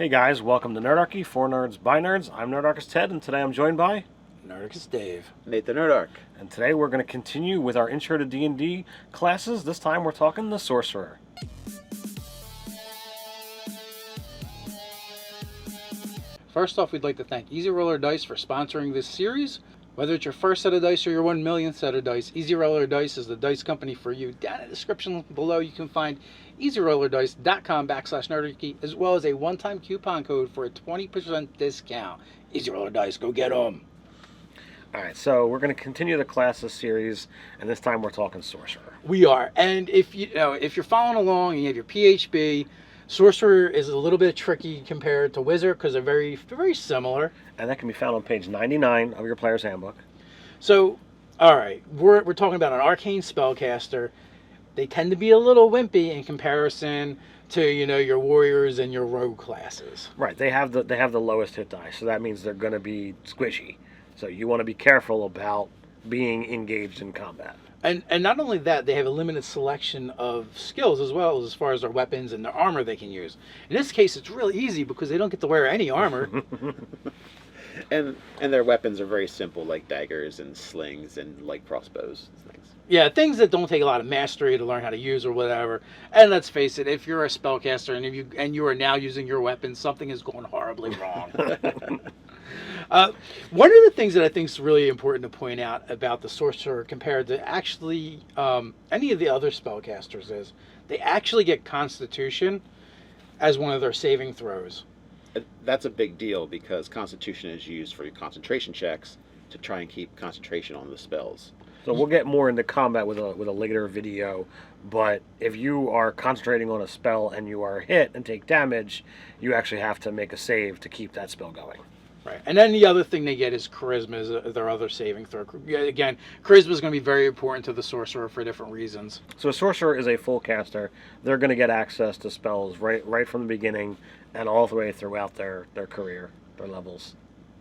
Hey guys, welcome to Nerdarchy, for nerds by nerds. I'm Nerdarchist Ted, and today I'm joined by... Nerdarchy Dave. Nathan Nerdarch. And today we're going to continue with our Intro to D&D classes. This time we're talking the Sorcerer. First off, we'd like to thank Easy Roller Dice for sponsoring this series. Whether it's your first set of dice or your 1 millionth set of dice, Easy Roller Dice is the dice company for you. Down in the description below, you can find easyrollerdice.com/nerdarchy, as well as a one-time coupon code for a 20% discount. Easy Roller Dice, go get them! Alright, so we're going to continue the classes series, and this time we're talking Sorcerer. We are, and if you're following along and you have your PHB, Sorcerer is a little bit tricky compared to Wizard because they're very, very similar. And that can be found on page 99 of your player's handbook. So, all right, we're talking about an Arcane spellcaster. They tend to be a little wimpy in comparison to your warriors and your rogue classes. Right, they have the lowest hit die, so that means they're going to be squishy. So you want to be careful about being engaged in combat. And not only that, they have a limited selection of skills as well as far as their weapons and their armor they can use. In this case, it's really easy because they don't get to wear any armor. And their weapons are very simple, like daggers and slings and light crossbows and things. Yeah, things that don't take a lot of mastery to learn how to use or whatever. And let's face it, if you're a spellcaster and you are now using your weapons, something is going horribly wrong. One of the things that I think is really important to point out about the Sorcerer compared to actually any of the other spellcasters is they actually get Constitution as one of their saving throws. That's a big deal because Constitution is used for your concentration checks to try and keep concentration on the spells. So we'll get more into combat with a later video, but if you are concentrating on a spell and you are hit and take damage, you actually have to make a save to keep that spell going. Right, and then the other thing they get is Charisma as their other saving throw. Again, Charisma is going to be very important to the Sorcerer for different reasons. So a Sorcerer is a full caster. They're going to get access to spells right from the beginning and all the way throughout their career, their levels.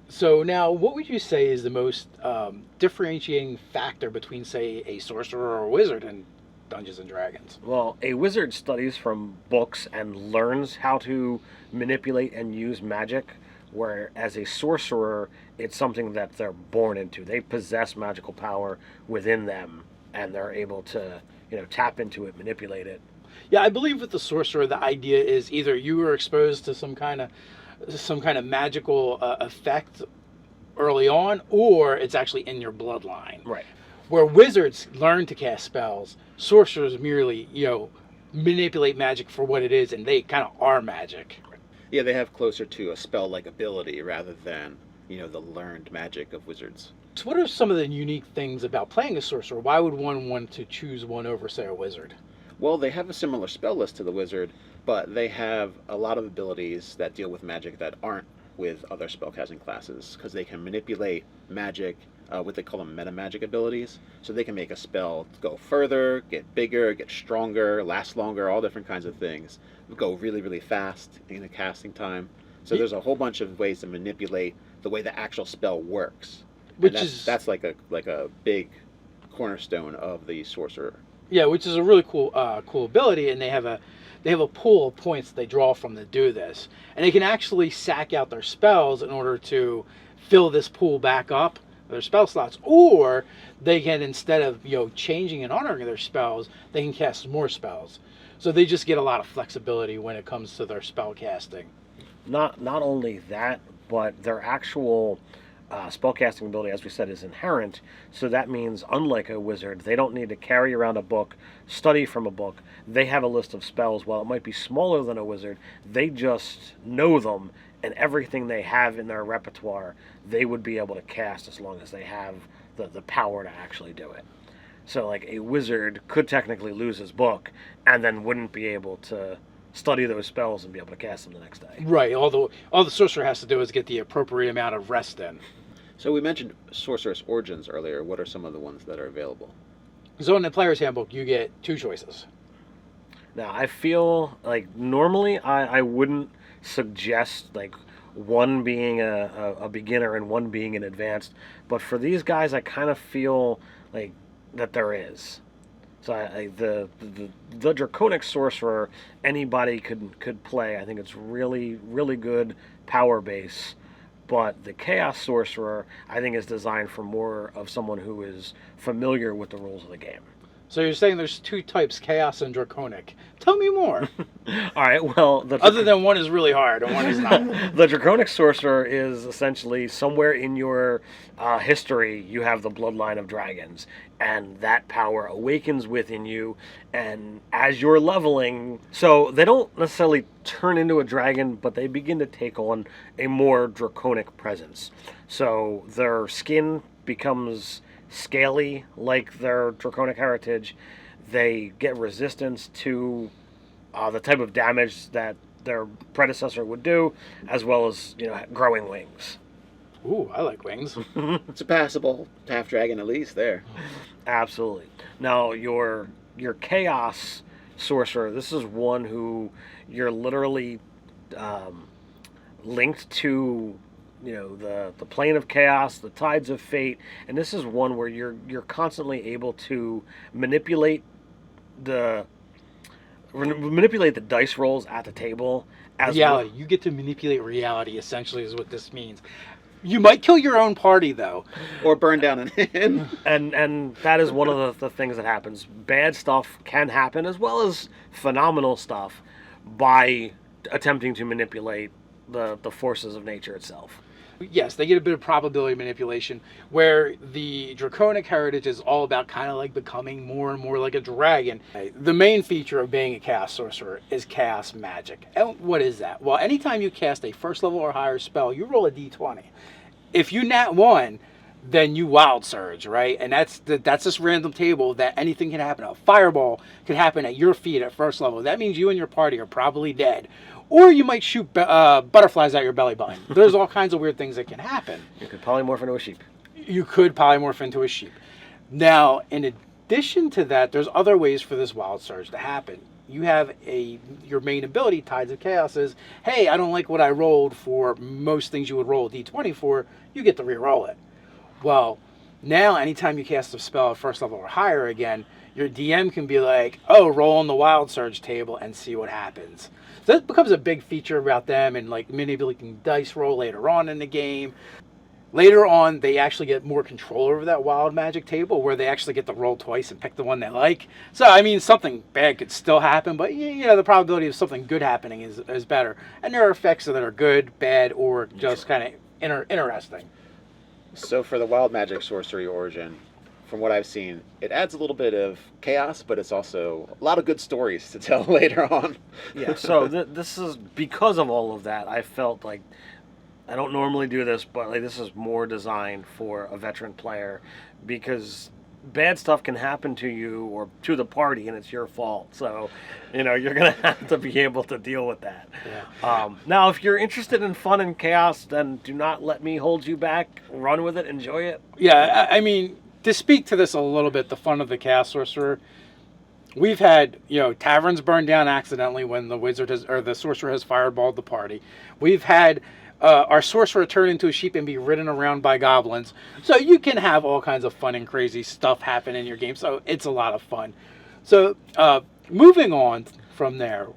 So now, what would you say is the most differentiating factor between, say, a Sorcerer or a Wizard in Dungeons & Dragons? Well, a Wizard studies from books and learns how to manipulate and use magic, whereas a Sorcerer, it's something that they're born into. They possess magical power within them, and they're able to, tap into it, manipulate it. Yeah, I believe with the Sorcerer, the idea is either you were exposed to some kind of magical effect early on, or it's actually in your bloodline. Right. Where Wizards learn to cast spells, Sorcerers merely, manipulate magic for what it is, and they kind of are magic. Yeah, they have closer to a spell-like ability rather than, the learned magic of wizards. So what are some of the unique things about playing a Sorcerer? Why would one want to choose one over, say, a Wizard? Well, they have a similar spell list to the wizard, but they have a lot of abilities that deal with magic that aren't with other spellcasting classes, because they can manipulate magic, what they call them meta magic abilities, so they can make a spell go further, get bigger, get stronger, last longer, all different kinds of things, go really, really fast in the casting time. So there's a whole bunch of ways to manipulate the way the actual spell works. That's like a big cornerstone of the sorcerer. Yeah, which is a really cool ability, and they have a pool of points they draw from to do this, and they can actually sack out their spells in order to fill this pool back up, their spell slots, or they can, instead of changing and honoring their spells, they can cast more spells. So they just get a lot of flexibility when it comes to their spell casting. Not only that, but their actual spellcasting ability, as we said, is inherent. So that means, unlike a wizard, they don't need to carry around a book, study from a book. They have a list of spells. While it might be smaller than a wizard, they just know them, and everything they have in their repertoire, they would be able to cast as long as they have the power to actually do it. So, like, a wizard could technically lose his book and then wouldn't be able to study those spells and be able to cast them the next day. Right. All the Sorcerer has to do is get the appropriate amount of rest in. So we mentioned Sorceress Origins earlier. What are some of the ones that are available? So in the Player's Handbook, you get 2 choices. Now, I feel like normally I wouldn't suggest like one being a beginner and one being an advanced, but for these guys, I kind of feel like that there is. So the Draconic Sorcerer, anybody could play. I think it's really good power base. But the Chaos Sorcerer, I think, is designed for more of someone who is familiar with the rules of the game. So you're saying there's two types, Chaos and Draconic. Tell me more. All right, well... Other than one is really hard and one is not. The Draconic Sorcerer is essentially somewhere in your history you have the bloodline of dragons, and that power awakens within you, and as you're leveling... So they don't necessarily turn into a dragon, but they begin to take on a more draconic presence. So their skin becomes scaly like their draconic heritage. They get resistance to the type of damage that their predecessor would do, as well as growing wings. Ooh, I like wings. It's a passable half dragon at least there. Absolutely. Now your Chaos Sorcerer, this is one who you're literally linked to the plane of chaos, the tides of fate, and this is one where you're constantly able to manipulate the dice rolls at the table. As reality. You get to manipulate reality, essentially, is what this means. You might kill your own party, though. Or burn down an inn. And that is one of the things that happens. Bad stuff can happen, as well as phenomenal stuff, by attempting to manipulate the forces of nature itself. Yes, they get a bit of probability manipulation, where the Draconic heritage is all about kind of like becoming more and more like a dragon. The main feature of being a Chaos Sorcerer is Chaos Magic. And what is that? Well, anytime you cast a first level or higher spell, you roll a d20. If you nat 1, then you Wild Surge, right? And that's this random table that anything can happen. A fireball could happen at your feet at first level. That means you and your party are probably dead. Or you might shoot butterflies at your belly button. There's all kinds of weird things that can happen. You could polymorph into a sheep. You could polymorph into a sheep. Now, in addition to that, there's other ways for this Wild Surge to happen. You have your main ability, Tides of Chaos, is, hey, I don't like what I rolled for most things you would roll a d20 for. You get to re-roll it. Well, now anytime you cast a spell at first level or higher again, your DM can be like, oh, roll on the Wild Surge table and see what happens. So that becomes a big feature about them, and like manipulating dice roll later on in the game. Later on, they actually get more control over that wild magic table, where they actually get to roll twice and pick the one they like. So, I mean, something bad could still happen, but the probability of something good happening is better. And there are effects that are good, bad, or just kind of interesting. So for the Wild Magic Sorcery Origin, from what I've seen, it adds a little bit of chaos, but it's also a lot of good stories to tell later on. Yeah, so this is, because of all of that, I felt like, I don't normally do this, but like this is more designed for a veteran player, because bad stuff can happen to you or to the party, and it's your fault. So, you're going to have to be able to deal with that. Yeah. Now, if you're interested in fun and chaos, then do not let me hold you back. Run with it. Enjoy it. Yeah, I mean, to speak to this a little bit, the fun of the Chaos Sorcerer, we've had, taverns burned down accidentally when the sorcerer has fireballed the party. We've had our sorcerer turn into a sheep and be ridden around by goblins. So you can have all kinds of fun and crazy stuff happen in your game. So it's a lot of fun. So moving on from there,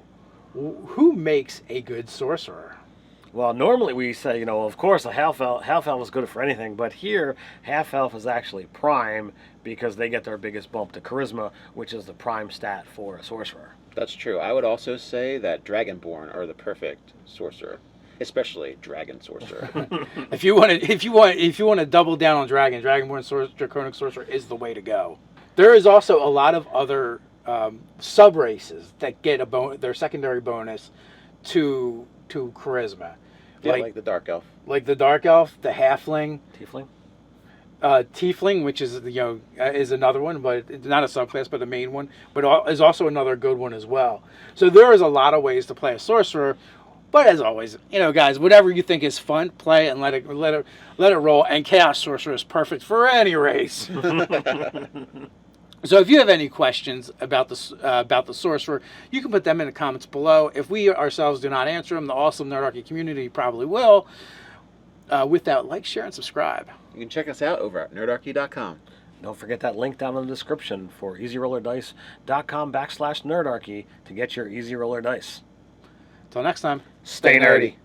who makes a good sorcerer? Well, normally we say, of course, a half elf is good for anything, but here, half elf is actually prime, because they get their biggest bump to charisma, which is the prime stat for a sorcerer. That's true. I would also say that Dragonborn are the perfect sorcerer, especially Dragon Sorcerer. If you want to double down on Dragonborn Draconic Sorcerer is the way to go. There is also a lot of other sub races that get their secondary bonus to charisma. Yeah, like the Dark Elf. Like the Dark Elf, the Halfling. Tiefling? Tiefling, which is is another one, but it's not a subclass, but a main one, but is also another good one as well. So there is a lot of ways to play a sorcerer, but as always, guys, whatever you think is fun, play it and let it roll. And Chaos Sorcerer is perfect for any race. So if you have any questions about the sorcerer, you can put them in the comments below. If we ourselves do not answer them, the awesome Nerdarchy community probably will. With that, like, share, and subscribe. You can check us out over at nerdarchy.com. Don't forget that link down in the description for easyrollerdice.com/nerdarchy to get your Easy Roller Dice. Until next time, Stay nerdy.